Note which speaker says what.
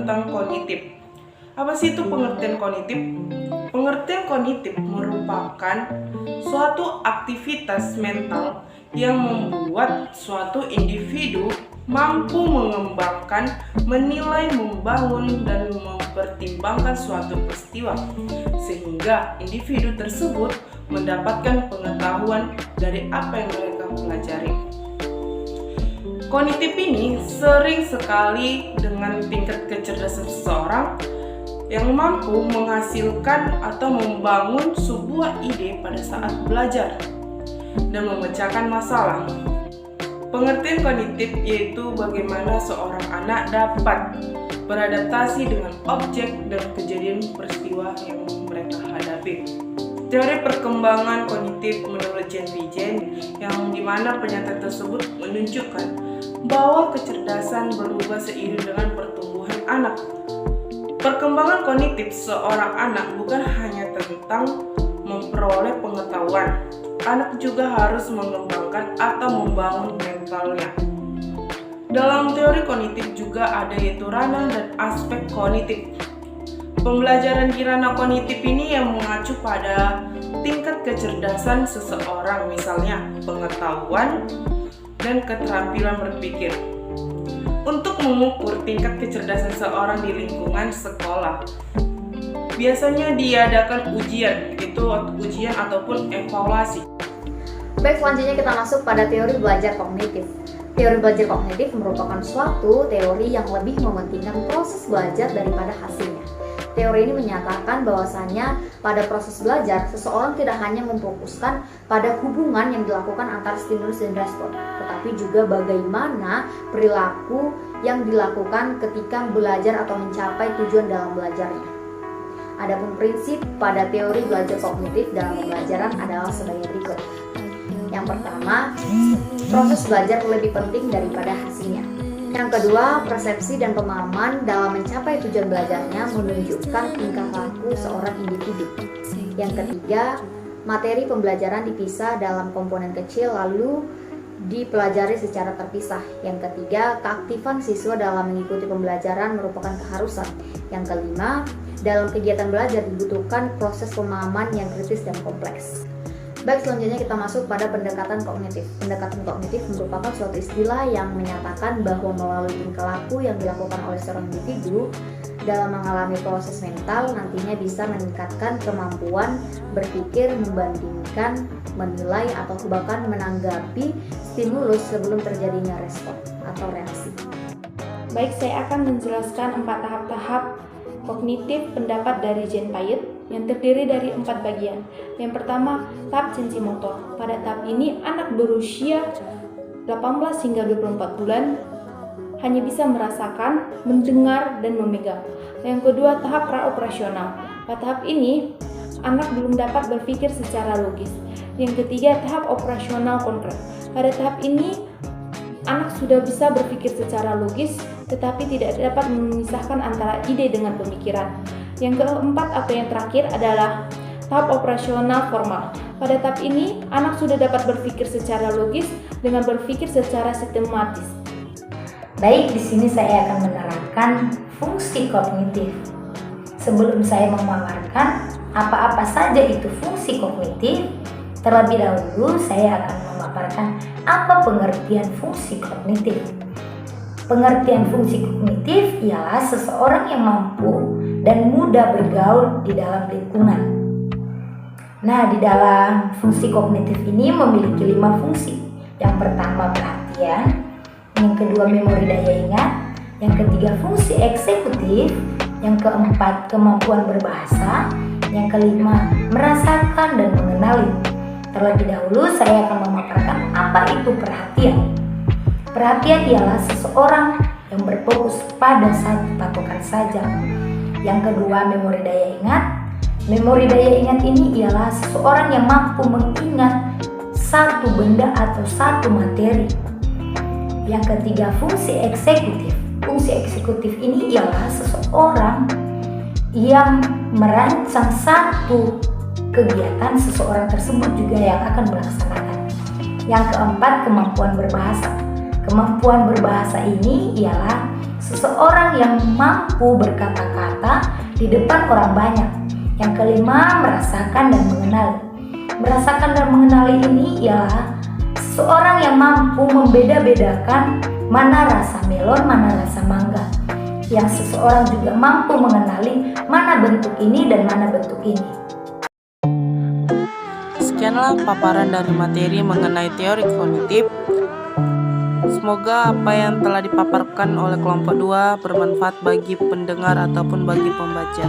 Speaker 1: tentang kognitif. Apa sih itu pengertian kognitif? Pengertian kognitif merupakan suatu aktivitas mental yang membuat suatu individu mampu mengembangkan, menilai, membangun, dan mempertimbangkan suatu peristiwa, sehingga individu tersebut mendapatkan pengetahuan dari apa yang mereka pelajari. Kognitif ini sering sekali dengan tingkat kecerdasan seseorang yang mampu menghasilkan atau membangun sebuah ide pada saat belajar dan memecahkan masalah. Pengertian kognitif yaitu bagaimana seorang anak dapat beradaptasi dengan objek dan kejadian peristiwa yang mereka hadapi. Teori perkembangan kognitif menurut Jean Piaget, yang dimana pernyataan tersebut menunjukkan bahwa kecerdasan berubah seiring dengan pertumbuhan anak. Perkembangan kognitif seorang anak bukan hanya tentang memperoleh pengetahuan, anak juga harus mengembangkan atau membangun mentalnya. Dalam teori kognitif juga ada yaitu ranah dan aspek kognitif. Pembelajaran di ranah kognitif ini yang mengacu pada tingkat kecerdasan seseorang, misalnya pengetahuan dan keterampilan berpikir. Untuk mengukur tingkat kecerdasan seorang di lingkungan sekolah, biasanya diadakan ujian, yaitu ujian ataupun evaluasi.
Speaker 2: Baik, selanjutnya kita masuk pada teori belajar kognitif. Teori belajar kognitif merupakan suatu teori yang lebih mementingkan proses belajar daripada hasilnya. Teori ini menyatakan bahwasanya pada proses belajar, seseorang tidak hanya memfokuskan pada hubungan yang dilakukan antara stimulus dan respon, tetapi juga bagaimana perilaku yang dilakukan ketika belajar atau mencapai tujuan dalam belajarnya. Adapun prinsip pada teori belajar kognitif dalam pembelajaran adalah sebagai berikut. Yang pertama, proses belajar lebih penting daripada hasilnya. Yang kedua, persepsi dan pemahaman dalam mencapai tujuan belajarnya menunjukkan tingkah laku seorang individu. Yang ketiga, materi pembelajaran dipisah dalam komponen kecil lalu dipelajari secara terpisah. Yang ketiga, keaktifan siswa dalam mengikuti pembelajaran merupakan keharusan. Yang kelima, dalam kegiatan belajar dibutuhkan proses pemahaman yang kritis dan kompleks. Baik, selanjutnya kita masuk pada pendekatan kognitif. Pendekatan kognitif merupakan suatu istilah yang menyatakan bahwa melalui tingkah laku yang dilakukan oleh seorang individu dalam mengalami proses mental nantinya bisa meningkatkan kemampuan berpikir, membandingkan, menilai, atau bahkan menanggapi stimulus sebelum terjadinya respon atau reaksi.
Speaker 3: Baik, saya akan menjelaskan 4 tahap-tahap kognitif pendapat dari Jean Piaget yang terdiri dari 4 bagian. Yang pertama, tahap sensimotor. Pada tahap ini, anak berusia 18 hingga 24 bulan hanya bisa merasakan, mendengar, dan memegang. Yang kedua, tahap praoperasional. Pada tahap ini, anak belum dapat berpikir secara logis. Yang ketiga, tahap operasional konkret. Pada tahap ini, anak sudah bisa berpikir secara logis, tetapi tidak dapat memisahkan antara ide dengan pemikiran. Yang keempat atau yang terakhir adalah tahap operasional formal. Pada tahap ini, anak sudah dapat berpikir secara logis dengan berpikir secara sistematis.
Speaker 4: Baik, di sini saya akan menerangkan fungsi kognitif. Sebelum saya memaparkan apa-apa saja itu fungsi kognitif, terlebih dahulu saya akan memaparkan apa pengertian fungsi kognitif. Pengertian fungsi kognitif ialah seseorang yang mampu dan mudah bergaul di dalam lingkungan. Nah, di dalam fungsi kognitif ini memiliki 5 fungsi. Yang pertama perhatian, yang kedua memori daya ingat, yang ketiga fungsi eksekutif, yang keempat kemampuan berbahasa, yang kelima merasakan dan mengenali. Terlebih dahulu saya akan memaparkan apa itu perhatian. Perhatian ialah seseorang yang berfokus pada satu patokan saja. Yang kedua, memori daya ingat. Memori daya ingat ini ialah seseorang yang mampu mengingat satu benda atau satu materi. Yang ketiga, fungsi eksekutif. Fungsi eksekutif ini ialah seseorang yang merancang satu kegiatan seseorang tersebut juga yang akan melaksanakan. Yang keempat, kemampuan berbahasa. Kemampuan berbahasa ini ialah seseorang yang mampu berkata-kata di depan orang banyak. Yang kelima, merasakan dan mengenali. Merasakan dan mengenali ini ialah seseorang yang mampu membeda-bedakan mana rasa melon, mana rasa mangga. Yang seseorang juga mampu mengenali mana bentuk ini dan mana bentuk ini.
Speaker 1: Sekianlah paparan dari materi mengenai teori kognitif. Semoga apa yang telah dipaparkan oleh kelompok 2 bermanfaat bagi pendengar ataupun bagi pembaca.